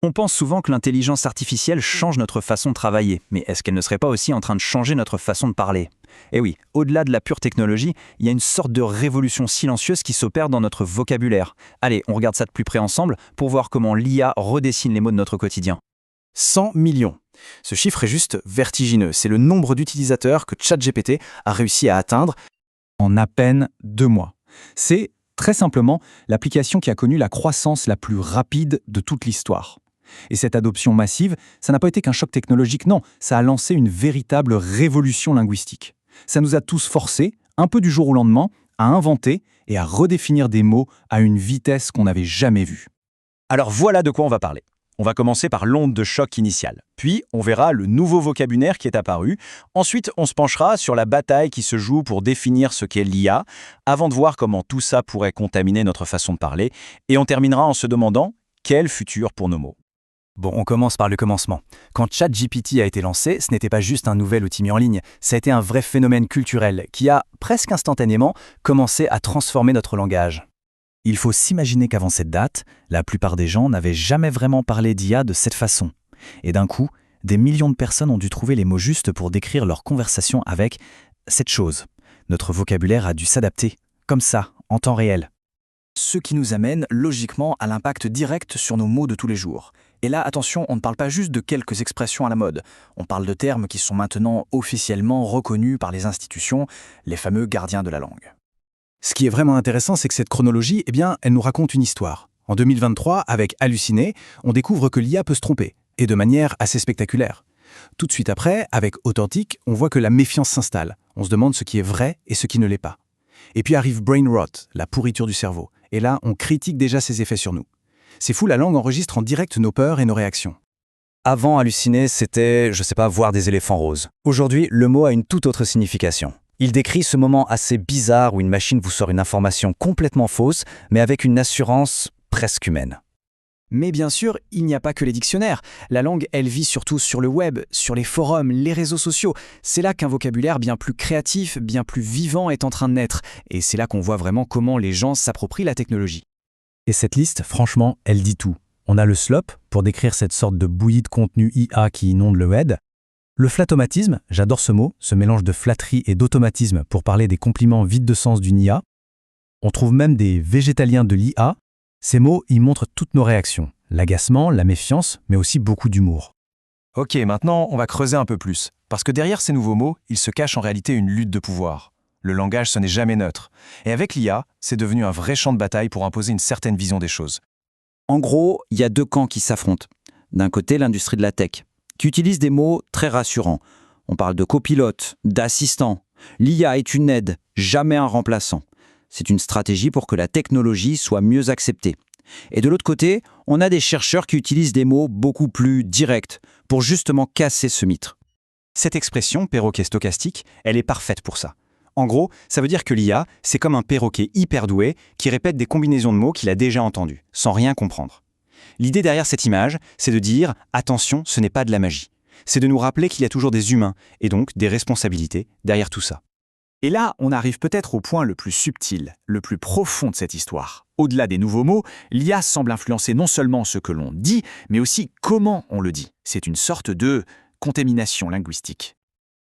On pense souvent que l'intelligence artificielle change notre façon de travailler, mais est-ce qu'elle ne serait pas aussi en train de changer notre façon de parler? Eh oui, au-delà de la pure technologie, il y a une sorte de révolution silencieuse qui s'opère dans notre vocabulaire. Allez, on regarde ça de plus près ensemble pour voir comment l'IA redessine les mots de notre quotidien. 100 millions. Ce chiffre est juste vertigineux. C'est le nombre d'utilisateurs que ChatGPT a réussi à atteindre En à peine 2 mois. C'est, très simplement, l'application qui a connu la croissance la plus rapide de toute l'histoire. Et cette adoption massive, ça n'a pas été qu'un choc technologique, non, ça a lancé une véritable révolution linguistique. Ça nous a tous forcés, un peu du jour au lendemain, à inventer et à redéfinir des mots à une vitesse qu'on n'avait jamais vue. Alors voilà de quoi on va parler. On va commencer par l'onde de choc initiale. Puis, on verra le nouveau vocabulaire qui est apparu. Ensuite, on se penchera sur la bataille qui se joue pour définir ce qu'est l'IA, avant de voir comment tout ça pourrait contaminer notre façon de parler. Et on terminera en se demandant quel futur pour nos mots. Bon, on commence par le commencement. Quand ChatGPT a été lancé, ce n'était pas juste un nouvel outil mis en ligne, ça a été un vrai phénomène culturel qui a, presque instantanément, commencé à transformer notre langage. Il faut s'imaginer qu'avant cette date, la plupart des gens n'avaient jamais vraiment parlé d'IA de cette façon. Et d'un coup, des millions de personnes ont dû trouver les mots justes pour décrire leur conversation avec cette chose. Notre vocabulaire a dû s'adapter, comme ça, en temps réel. Ce qui nous amène logiquement à l'impact direct sur nos mots de tous les jours. Et là, attention, on ne parle pas juste de quelques expressions à la mode. On parle de termes qui sont maintenant officiellement reconnus par les institutions, les fameux gardiens de la langue. Ce qui est vraiment intéressant, c'est que cette chronologie, elle nous raconte une histoire. En 2023, avec Halluciné, on découvre que l'IA peut se tromper, et de manière assez spectaculaire. Tout de suite après, avec Authentique, on voit que la méfiance s'installe. On se demande ce qui est vrai et ce qui ne l'est pas. Et puis arrive Brain Rot, la pourriture du cerveau. Et là, on critique déjà ses effets sur nous. C'est fou, la langue enregistre en direct nos peurs et nos réactions. Avant, halluciner, c'était, voir des éléphants roses. Aujourd'hui, le mot a une toute autre signification. Il décrit ce moment assez bizarre où une machine vous sort une information complètement fausse, mais avec une assurance presque humaine. Mais bien sûr, il n'y a pas que les dictionnaires. La langue, elle vit surtout sur le web, sur les forums, les réseaux sociaux. C'est là qu'un vocabulaire bien plus créatif, bien plus vivant est en train de naître. Et c'est là qu'on voit vraiment comment les gens s'approprient la technologie. Et cette liste, franchement, elle dit tout. On a le slop, pour décrire cette sorte de bouillie de contenu IA qui inonde le web. Le flatomatisme, j'adore ce mot, ce mélange de flatterie et d'automatisme pour parler des compliments vides de sens d'une IA. On trouve même des végétaliens de l'IA. Ces mots y montrent toutes nos réactions, l'agacement, la méfiance, mais aussi beaucoup d'humour. Ok, maintenant, on va creuser un peu plus. Parce que derrière ces nouveaux mots, il se cache en réalité une lutte de pouvoir. Le langage, ce n'est jamais neutre. Et avec l'IA, c'est devenu un vrai champ de bataille pour imposer une certaine vision des choses. En gros, il y a deux camps qui s'affrontent. D'un côté, l'industrie de la tech, qui utilise des mots très rassurants. On parle de copilote, d'assistant. L'IA est une aide, jamais un remplaçant. C'est une stratégie pour que la technologie soit mieux acceptée. Et de l'autre côté, on a des chercheurs qui utilisent des mots beaucoup plus directs pour justement casser ce mythe. Cette expression, perroquet stochastique, elle est parfaite pour ça. En gros, ça veut dire que l'IA, c'est comme un perroquet hyper doué qui répète des combinaisons de mots qu'il a déjà entendues, sans rien comprendre. L'idée derrière cette image, c'est de dire « attention, ce n'est pas de la magie ». C'est de nous rappeler qu'il y a toujours des humains, et donc des responsabilités derrière tout ça. Et là, on arrive peut-être au point le plus subtil, le plus profond de cette histoire. Au-delà des nouveaux mots, l'IA semble influencer non seulement ce que l'on dit, mais aussi comment on le dit. C'est une sorte de contamination linguistique.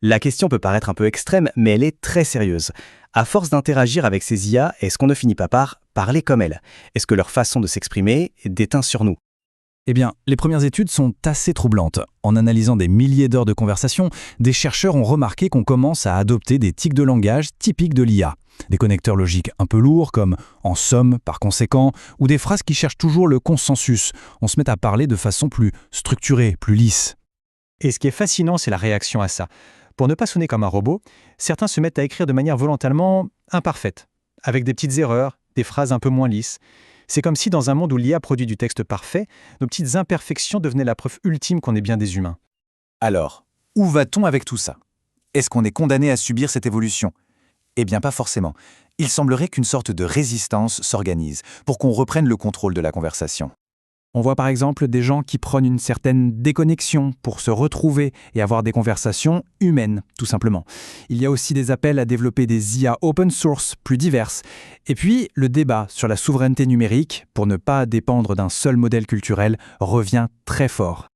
La question peut paraître un peu extrême, mais elle est très sérieuse. À force d'interagir avec ces IA, est-ce qu'on ne finit pas par parler comme elles? Est-ce que leur façon de s'exprimer déteint sur nous? Eh bien, les premières études sont assez troublantes. En analysant des milliers d'heures de conversation, des chercheurs ont remarqué qu'on commence à adopter des tics de langage typiques de l'IA. Des connecteurs logiques un peu lourds, comme « en somme »,« par conséquent », ou des phrases qui cherchent toujours le consensus. On se met à parler de façon plus structurée, plus lisse. Et ce qui est fascinant, c'est la réaction à ça. Pour ne pas sonner comme un robot, certains se mettent à écrire de manière volontairement imparfaite, avec des petites erreurs, des phrases un peu moins lisses. C'est comme si dans un monde où l'IA produit du texte parfait, nos petites imperfections devenaient la preuve ultime qu'on est bien des humains. Alors, où va-t-on avec tout ça? Est-ce qu'on est condamné à subir cette évolution? Eh bien, pas forcément. Il semblerait qu'une sorte de résistance s'organise pour qu'on reprenne le contrôle de la conversation. On voit par exemple des gens qui prônent une certaine déconnexion pour se retrouver et avoir des conversations humaines, tout simplement. Il y a aussi des appels à développer des IA open source plus diverses. Et puis, le débat sur la souveraineté numérique, pour ne pas dépendre d'un seul modèle culturel, revient très fort.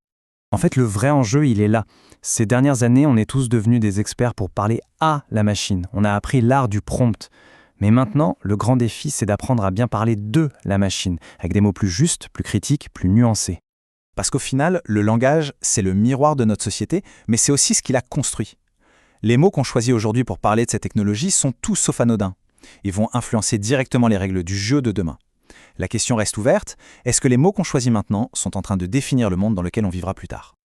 En fait, le vrai enjeu, il est là. Ces dernières années, on est tous devenus des experts pour parler à la machine. On a appris l'art du prompt. Mais maintenant, le grand défi, c'est d'apprendre à bien parler de la machine, avec des mots plus justes, plus critiques, plus nuancés. Parce qu'au final, le langage, c'est le miroir de notre société, mais c'est aussi ce qu'il a construit. Les mots qu'on choisit aujourd'hui pour parler de cette technologie sont tous sauf anodins. Ils vont influencer directement les règles du jeu de demain. La question reste ouverte, est-ce que les mots qu'on choisit maintenant sont en train de définir le monde dans lequel on vivra plus tard ?